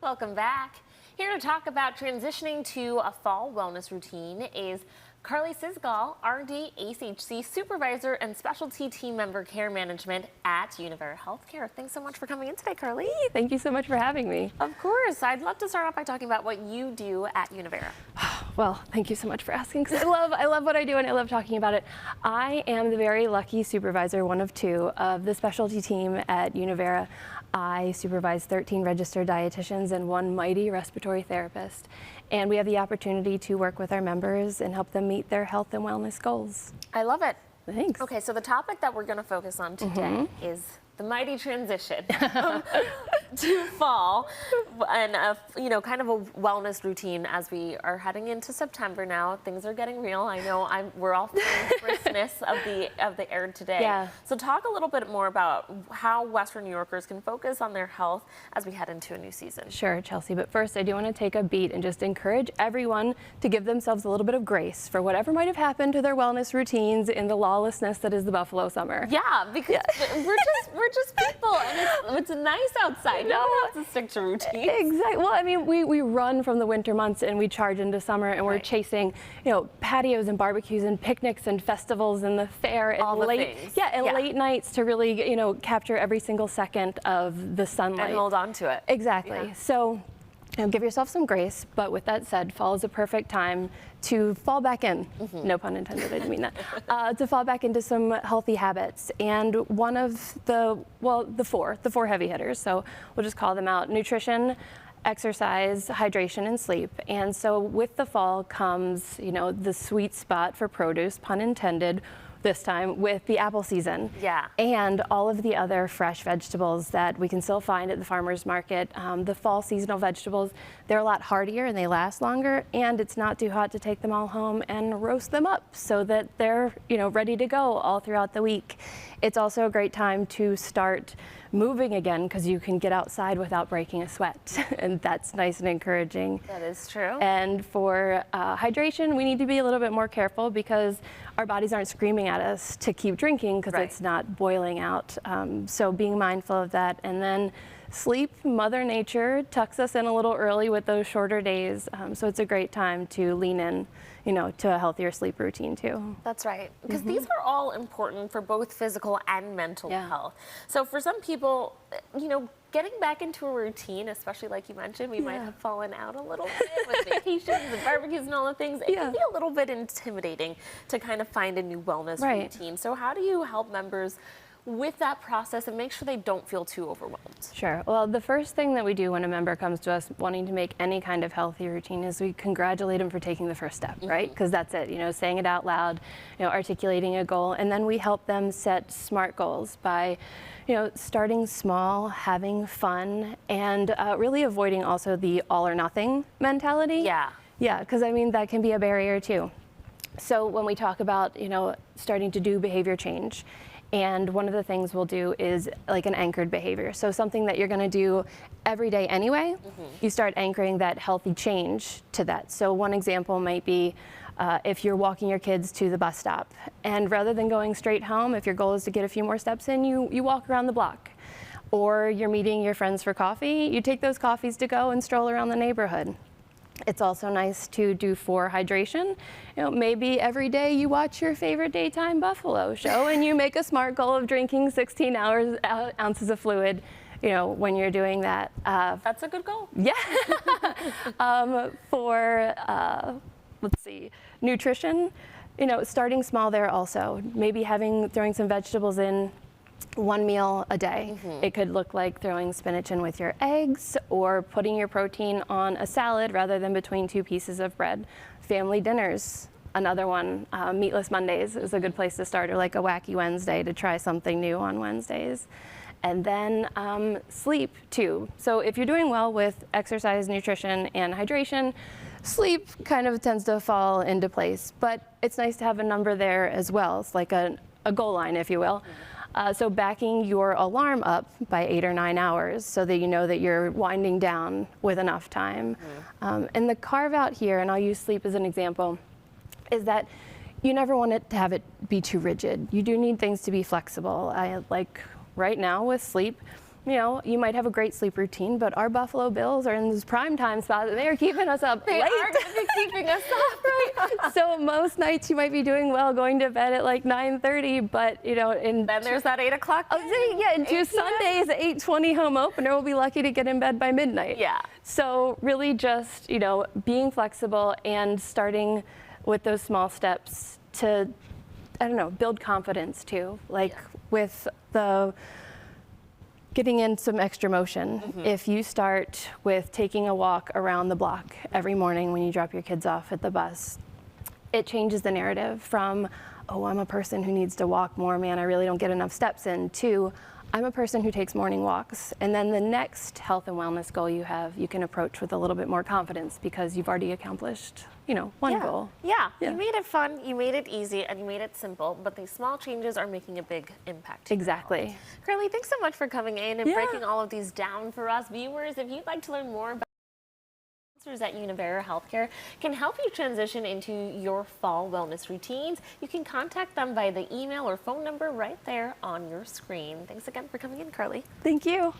Welcome back. Here to talk about transitioning to a fall wellness routine is Carly Sisgal, RD ACHC Supervisor and Specialty Team Member Care Management at Univera Healthcare. Thanks so much for coming in today, Carly. Thank you so much for having me. Of course. I'd love to start off by talking about what you do at Univera. Well, thank you so much for asking, because I love what I do and I love talking about it. I am the very lucky supervisor, one of two, of the specialty team at Univera. I supervise 13 registered dietitians and one mighty respiratory therapist. And we have the opportunity to work with our members and help them meet their health and wellness goals. I love it. Thanks. Okay, so the topic that we're going to focus on today is the mighty transition to fall and kind of a wellness routine as we are heading into September now. Things are getting real. I know we're all feeling the crispness of the air today. Yeah. So talk a little bit more about how Western New Yorkers can focus on their health as we head into a new season. Sure, Chelsea, but first I do want to take a beat and just encourage everyone to give themselves a little bit of grace for whatever might have happened to their wellness routines in the lawlessness that is the Buffalo summer. Yeah, because we're just people, and it's nice outside. You don't have to stick to routines. Exactly. Well, I mean, we run from the winter months and we charge into summer, and we're chasing, patios and barbecues and picnics and festivals and the fair and all the things. Late nights to really, capture every single second of the sunlight and hold on to it. Exactly. Yeah. So, give yourself some grace. But with that said, fall is a perfect time to fall back in. No pun intended. I didn't mean that. To fall back into some healthy habits. And one of the four heavy hitters. So we'll just call them out: nutrition, exercise, hydration, and sleep. And so with the fall comes, the sweet spot for produce, pun intended, this time with the apple season. Yeah. And all of the other fresh vegetables that we can still find at the farmer's market. The fall seasonal vegetables, they're a lot hardier and they last longer, and it's not too hot to take them all home and roast them up so that they're, ready to go all throughout the week. It's also a great time to start moving again, because you can get outside without breaking a sweat, and that's nice and encouraging. That is true. And for hydration, we need to be a little bit more careful, because our bodies aren't screaming at us to keep drinking because it's not boiling out. So being mindful of that. And then sleep, Mother Nature tucks us in a little early with those shorter days. So it's a great time to lean in, to a healthier sleep routine too. That's right. Because these are all important for both physical and mental health. So for some people, getting back into a routine, especially like you mentioned, we might have fallen out a little bit with vacations and barbecues and all the things. It can be a little bit intimidating to kind of find a new wellness routine. So how do you help members with that process and make sure they don't feel too overwhelmed? Sure. Well, the first thing that we do when a member comes to us wanting to make any kind of healthy routine is we congratulate them for taking the first step, right? Because that's it, saying it out loud, articulating a goal, and then we help them set SMART goals by starting small, having fun, and really avoiding also the all or nothing mentality. Yeah. Yeah, because that can be a barrier too. So when we talk about, starting to do behavior change, and one of the things we'll do is like an anchored behavior. So something that you're going to do every day anyway, you start anchoring that healthy change to that. So one example might be if you're walking your kids to the bus stop, and rather than going straight home, if your goal is to get a few more steps in, you walk around the block. Or you're meeting your friends for coffee, you take those coffees to go and stroll around the neighborhood. It's also nice to do for hydration. Maybe every day you watch your favorite daytime Buffalo show and you make a SMART goal of drinking 16 ounces of fluid, when you're doing that. That's a good goal. Yeah. Let's see, nutrition, starting small there also. Maybe throwing some vegetables in one meal a day. It could look like throwing spinach in with your eggs, or putting your protein on a salad rather than between two pieces of bread. Family dinners, another one. Meatless Mondays is a good place to start, or like a wacky Wednesday to try something new on Wednesdays. And then sleep too. So if you're doing well with exercise, nutrition, and hydration, sleep kind of tends to fall into place. But it's nice to have a number there as well. It's like a goal line, if you will. So backing your alarm up by 8 or 9 hours so that you know that you're winding down with enough time. And the carve out here, and I'll use sleep as an example, is that you never want it to have it be too rigid. You do need things to be flexible. Like right now with sleep, you might have a great sleep routine, but our Buffalo Bills are in this prime time spot. They are keeping us up They late. are going to be keeping us up. Right. So most nights you might be doing well going to bed at like 9:30, but Then there's that 8 o'clock. and do Sundays at 8:20 home opener. We'll be lucky to get in bed by midnight. Yeah. So really just, being flexible and starting with those small steps to, build confidence too. With the getting in some extra motion. If you start with taking a walk around the block every morning when you drop your kids off at the bus, it changes the narrative from, oh, I'm a person who needs to walk more, man, I really don't get enough steps in, to I'm a person who takes morning walks. And then the next health and wellness goal you have, you can approach with a little bit more confidence because you've already accomplished, one goal. Yeah, you made it fun, you made it easy, and you made it simple, but these small changes are making a big impact. Exactly. Curly, thanks so much for coming in and breaking all of these down for us viewers. If you'd like to learn more about at Univera Healthcare can help you transition into your fall wellness routines, you can contact them by the email or phone number right there on your screen. Thanks again for coming in, Carly. Thank you.